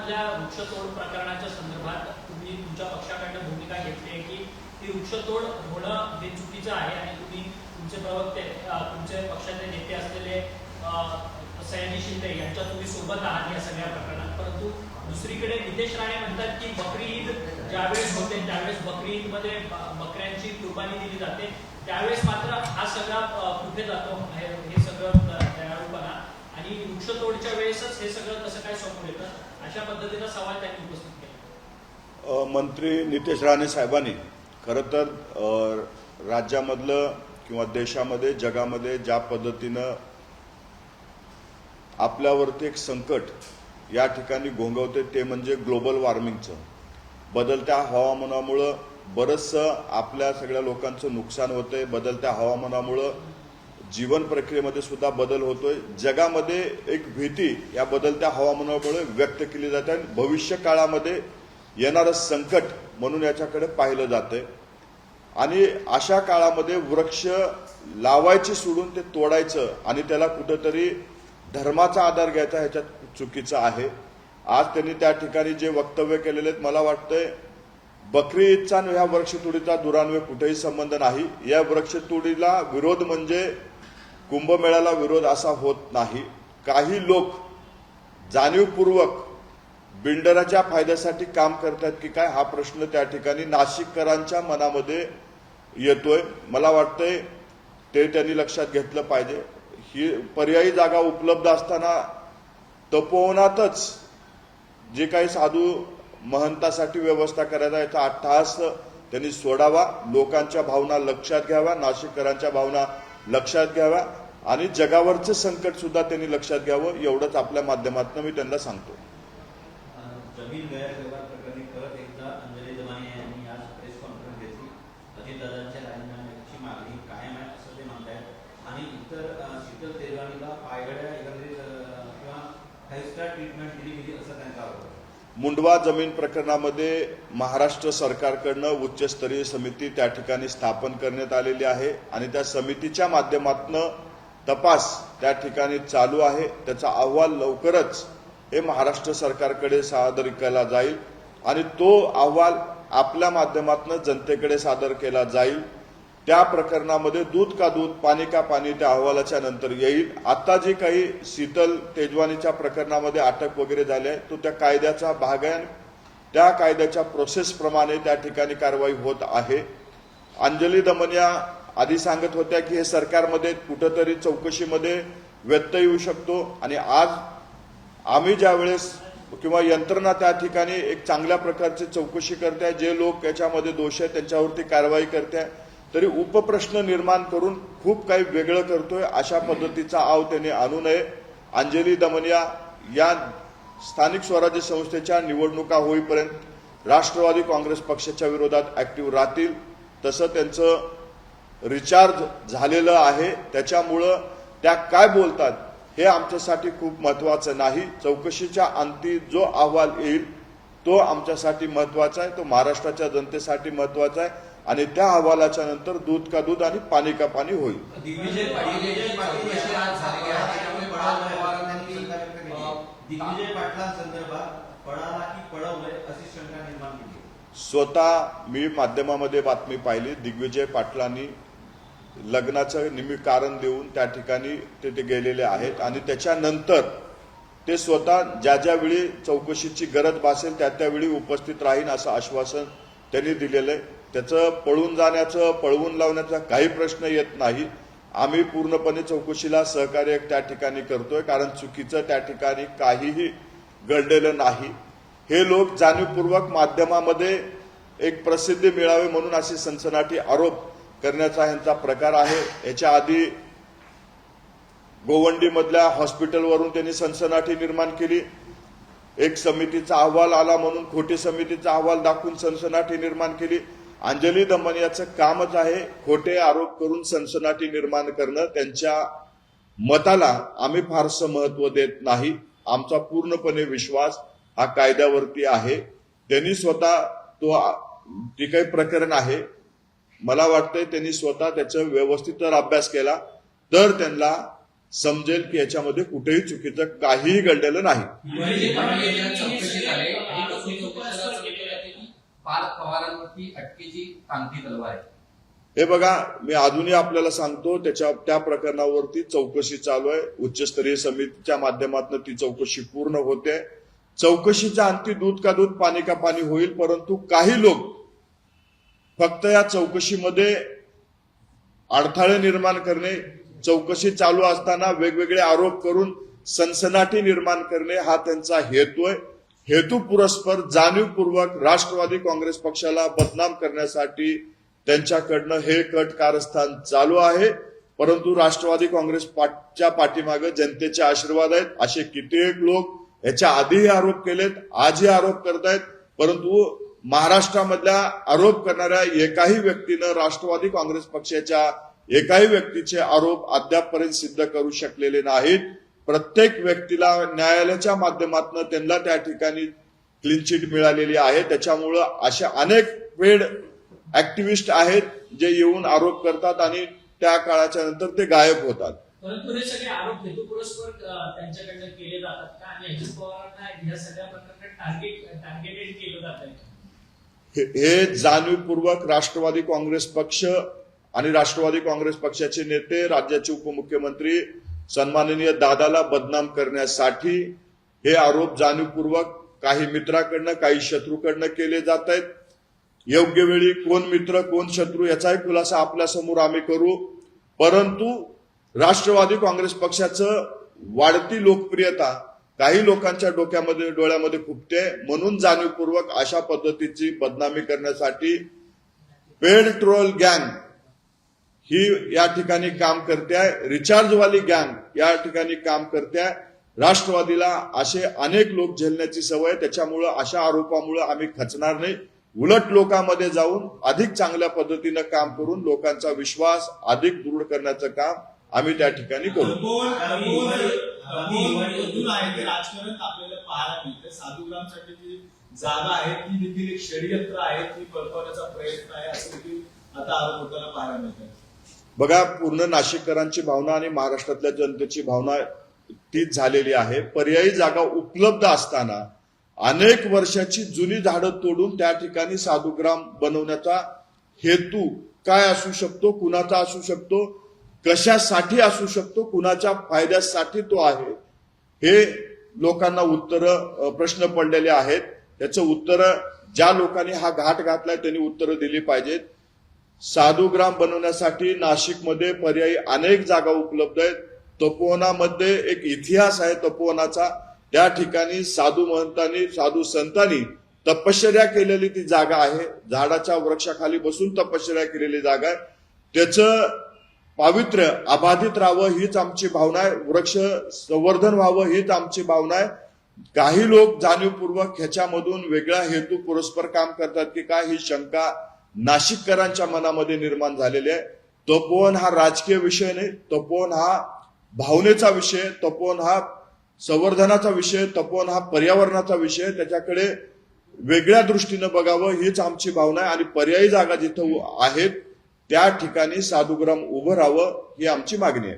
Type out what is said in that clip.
महाराष्ट्रामधल्या वृक्षतोड प्रकरणाच्या संदर्भात तुम्ही तुमच्या पक्षाकडनं भूमिका घेतली आहे की ती वृक्षतोड होणं हे चुकीचं आहे आणि तुम्ही तुमचे प्रवक्ते तुमचे पक्षाचे नेते असलेले सयाजी शिंदे यांच्या तुम्ही सोबत आहात या सगळ्या प्रकरणात। परंतु दुसरीकडे नितेश राणे म्हणतात की बकरी ईद ज्यावेळेस होते त्यावेळेस बकरी ईद मध्ये बकऱ्यांची कुर्बानी दिली जाते, त्यावेळेस मात्र हा सगळा कुठे जातो हे सगळं दयाळूपणा, आणि वृक्षतोडच्या वेळेसच हे सगळं कसं काय समोर येतं, अशा पद्धतीचा सवाल त्यांनी उपस्थित केला। मंत्री नितेश राणे साहेबांनी खरं तर राज्यामधलं किंवा देशामध्ये जगामध्ये ज्या पद्धतीनं आपल्यावरती एक संकट या ठिकाणी घोंघवते ते म्हणजे ग्लोबल वॉर्मिंगचं, बदलत्या हवामानामुळं बरंचसं आपल्या सगळ्या लोकांचं नुकसान होतंय। बदलत्या हवामानामुळं जीवन प्रक्रियेमध्ये सुद्धा बदल होतोय। जगामध्ये एक भीती या बदलत्या हवामानामुळे व्यक्त केली जाते आणि भविष्य काळामध्ये येणारं संकट म्हणून याच्याकडे पाहिलं जातंय। आणि अशा काळामध्ये वृक्ष लावायचे सोडून ते तोडायचं आणि त्याला कुठंतरी धर्माचा आधार घ्यायचा ह्याच्यात चुकीचं आहे। आज त्यांनी त्या ठिकाणी जे वक्तव्य केलेले आहेत, मला वाटतंय बकरी ईदचा आणि ह्या वृक्षतोडीचा दुरान्वय कुठेही संबंध नाही। या वृक्षतोडीला विरोध म्हणजे कुंभमेळ्याला विरोध असा होत नाही। काही लोक जाणीवपूर्वक बिल्डराच्या फायद्यासाठी काम करतात की काय, हा प्रश्न त्या ठिकाणी नाशिककरांच्या मनामध्ये येतोय। मला वाटतंय ते त्यांनी लक्षात घेतलं पाहिजे। ही पर्यायी जागा उपलब्ध असताना तपोवनातच जे काही साधू महंतासाठी व्यवस्था करायचा याचा अट्टहास त्यांनी सोडावा, लोकांच्या भावना लक्षात घ्याव्या, नाशिककरांच्या भावना लक्षात घ्याव्या आणि जगावरचं संकट सुद्धा त्यांनी लक्षात घ्यावं, एवढंच आपल्या माध्यमातून मी त्यांना सांगतो। जमीन गैरव्यवहार प्रकरणी परत एकदा अंजली दमानिया यांनी आज प्रेस कॉन्फरन्स घेतली। अजितदादांच्या राजीनाम्याची मागणी कायम आहे असं ते म्हणतायत आणि इतर शीतल तेजवानीला पायगड्या एकंदरीत किंवा 5 स्टार ट्रीटमेंट दिली गेली असं त्यांचा आरोप आहे। मुंडवा जमीन प्रकरणामध्ये महाराष्ट्र सरकारकडनं उच्चस्तरीय समिती त्या ठिकाणी स्थापन करण्यात आलेली आहे आणि त्या समितीच्या माध्यमातून तपास त्या ठिकाणी चालू आहे। त्याचा अहवाल लवकरच हे महाराष्ट्र सरकारकडे सादर केला जाईल आणि तो अहवाल आपल्या माध्यमातून जनतेकडे सादर केला जाईल। त्या प्रकरणामध्ये दूध का दूध पाणी का पाणी त्या अहवालाच्या नंतर येईल। आता जे काही शीतल तेजवानीच्या प्रकरणामध्ये अटक वगैरे झाली आहे तो त्या कायद्याचा भाग आहे, त्या कायद्याच्या प्रोसेसप्रमाणे त्या ठिकाणी कारवाई होत आहे। अंजली दमनिया आधी सांगत होत्या की हे सरकारमध्ये कुठंतरी चौकशीमध्ये व्यत्यय येऊ शकतो आणि आज आम्ही ज्या वेळेस किंवा यंत्रणा त्या ठिकाणी एक चांगल्या प्रकारची चौकशी करते, जे लोक याच्यामध्ये दोष आहेत त्यांच्यावरती कारवाई करते, तरी उपप्रश्न निर्माण करून खूप काही वेगळं करतोय अशा पद्धतीचा आव त्यांनी आणू नये। अंजली दमनिया या स्थानिक स्वराज्य संस्थेच्या निवडणुका होईपर्यंत राष्ट्रवादी काँग्रेस पक्षाच्या विरोधात ऍक्टिव्ह राहतील, तसं त्यांचं रिचार्ज झालेलं आहे। त्याच्यामुळं त्या काय बोलतात हे आमच्यासाठी खूप महत्वाचं नाही। चौकशीच्या अंती जो अहवाल येईल तो आमच्यासाठी महत्वाचा आहे, तो महाराष्ट्राच्या जनतेसाठी महत्वाचा आहे आणि त्या अहवालाच्या नंतर दूध का दूध आणि पाणी का पाणी होईल। दिग्विजय पाटलांसंदर्भात पळाला की पळवलंय अशी शंका निर्माण केली। स्वतः मी माध्यमामध्ये बातमी पाहिली, दिग्विजय पाटलांनी लग्नाचं निमित्त कारण देऊन त्या ठिकाणी ते गेलेले आहेत आणि त्याच्यानंतर ते स्वतः ज्या ज्यावेळी चौकशीची गरज भासेल त्या त्यावेळी उपस्थित राहीन असं आश्वासन त्यांनी दिलेलं आहे। त्याचं पळून जाण्याचं पळवून लावण्याचा काही प्रश्न येत नाही। आम्ही पूर्णपणे चौकशीला सहकार्य त्या ठिकाणी करतोय, कारण चुकीचं त्या ठिकाणी काहीही घडलेलं नाही। हे लोक जाणीवपूर्वक माध्यमामध्ये एक प्रसिद्धी मिळावी म्हणून असे सनसनाटी आरोप करण्याचा ह्यांचा प्रकार आहे। याच्या आधी गोवंडीमधल्या हॉस्पिटलवरून त्यांनी सनसनाटी निर्माण केली, एक समितीचा अहवाल आला म्हणून खोटी समितीचा अहवाल दाखवून सनसनाटी निर्माण केली। अंजली दमनियाचं कामच आहे खोटे आरोप करून सनसनाटी निर्माण करणं। त्यांच्या मताला आम्ही फारसं महत्व देत नाही। आमचा पूर्णपणे विश्वास हा कायद्यावरती आहे। त्यांनी स्वतः जे काही प्रकरण आहे मला वाटतंय त्यांनी स्वतः त्याचा व्यवस्थित जर अभ्यास केला तर त्यांना समजेल की याच्यामध्ये कुठेही चुकीचं काहीही घडलेलं नाही। पार्थ पवारांवरती अटकेची टांगती तलवार आहे. हे बघा, मी अजूनही आपल्याला सांगतो, त्या प्रकरणावरती चौकशी चालू आहे. उच्चस्तरीय समितीच्या माध्यमातून ती चौकशी पूर्ण होते. चौकशीच्या अंती दूध का दूध पाणी का पाणी होईल, परंतु काही लोक फक्त या चौकशीमध्ये अडथळे निर्माण करणे, चौकशी चालू असताना वेगवेगळे आरोप करून सनसनाटी निर्माण करणे हा त्यांचा हेतू आहे. हेतू पुरस्पर जाणीवपूर्वक राष्ट्रवादी काँग्रेस पक्षाला बदनाम करण्यासाठी त्यांच्याकडनं हे कट कारस्थान चालू आहे. परंतु राष्ट्रवादी काँग्रेसच्या पाठीमागे जनतेचे आशीर्वाद आहेत. असे कित्येक लोक याच्या आधीही आरोप केलेत, आजही आरोप करतायत, परंतु महाराष्ट्रामधल्या आरोप करणाऱ्या एकाही व्यक्तीनं राष्ट्रवादी काँग्रेस पक्षाच्या एकाही व्यक्तीचे आरोप अद्यापपर्यंत सिद्ध करू शकलेले नाहीत. प्रत्येक व्यक्तीला न्यायालयाच्या माध्यमातून त्यांना त्या ठिकाणी क्लीन चिट मिळालेली आहे. त्याच्यामुळं अशा अनेक पेड ऍक्टिव्हिस्ट आहेत जे येऊन आरोप करतात आणि त्या काळाच्या नंतर ते गायब होतात. परंतु हे सगळे आरोप हेतू पुरस्पर त्यांच्याकडनं केले जातात का, आणि अजित पवारांना या सगळ्या प्रकरणात टार्गेटेड केलं जात आहे? हे जाणीवपूर्वक राष्ट्रवादी काँग्रेस पक्ष आणि राष्ट्रवादी काँग्रेस पक्षाचे नेते, राज्याचे उपमुख्यमंत्री सन्माननीय दादाला बदनाम करण्यासाठी हे आरोप जाणीवपूर्वक काही मित्राकडनं काही शत्रूकडनं केले जात आहेत. योग्य वेळी कोण मित्र कोण शत्रू याचाही खुलासा आपल्या समोर आम्ही करू. परंतु राष्ट्रवादी काँग्रेस पक्षाचं वाढती लोकप्रियता काही लोकांच्या डोळ्यामध्ये खुपते, म्हणून जाणीवपूर्वक अशा पद्धतीची बदनामी करण्यासाठी पेड ट्रोल गँग ही या ठिकाणी काम करते आहे. रिचार्जवाली गँग या ठिकाणी काम करते आहे. राष्ट्रवादीला असे अनेक लोक झेलण्याची सवय, त्याच्यामुळं अशा आरोपामुळे आम्ही खचणार नाही. उलट लोकांमध्ये जाऊन अधिक चांगल्या पद्धतीनं काम करून लोकांचा विश्वास अधिक दृढ करण्याचं काम आम्ही त्या ठिकाणी करू. राजकारण आपल्याला पाहायला मिळते. साधुग्रामसाठी जी जागा आहे ती देखील एक षडयंत्र आहे, ती परतवण्याचा प्रयत्न आहे, असं देखील आता आरोप होताना पाहायला मिळत आहे. बघा, पूर्ण नाशिककरांची भावना आणि महाराष्ट्रातल्या जनतेची भावना तीच झालेली आहे. पर्यायी जागा उपलब्ध असताना अनेक वर्षाची जुनी झाडं तोडून त्या ठिकाणी साधुग्राम बनवण्याचा हेतू काय असू शकतो, कुणाचा असू शकतो, कशासाठी असू शकतो, कुणाच्या फायद्यासाठी तो आहे, हे लोकांना प्रश्न पडलेले आहेत. त्याचं उत्तर ज्या लोकांनी हा घाट घातलाय त्यांनी उत्तरं दिली पाहिजेत. साधुग्राम बनवण्यासाठी नाशिकमध्ये पर्यायी अनेक जागा उपलब्ध आहेत. तपोवनामध्ये एक इतिहास आहे तपोवनाचा. त्या ठिकाणी साधू महंतांनी साधू संतांनी तपश्चर्या केलेली ती जागा आहे. झाडाच्या वृक्षाखाली बसून तपश्चर्या केलेली जागा आहे. त्याचं पावित्र्य अबाधित राहावं हीच आमची भावना आहे. वृक्ष संवर्धन व्हावं हीच आमची भावना आहे. काही लोक जाणीवपूर्वक ह्याच्यामधून वेगळा हेतू पुरस्पर काम करतात की काय, ही शंका नाशिककरांच्या मनामध्ये निर्माण झालेली आहे. तपोवन हा राजकीय विषय नाही, तपोवन हा भावनेचा विषय, तपोवन हा संवर्धनाचा विषय, तपोवन हा पर्यावरणाचा विषय. त्याच्याकडे वेगळ्या दृष्टीनं बघावं हीच आमची भावना आहे आणि पर्यायी जागा जिथं आहेत त्या ठिकाणी साधुग्राम उभं राहावं ही आमची मागणी आहे.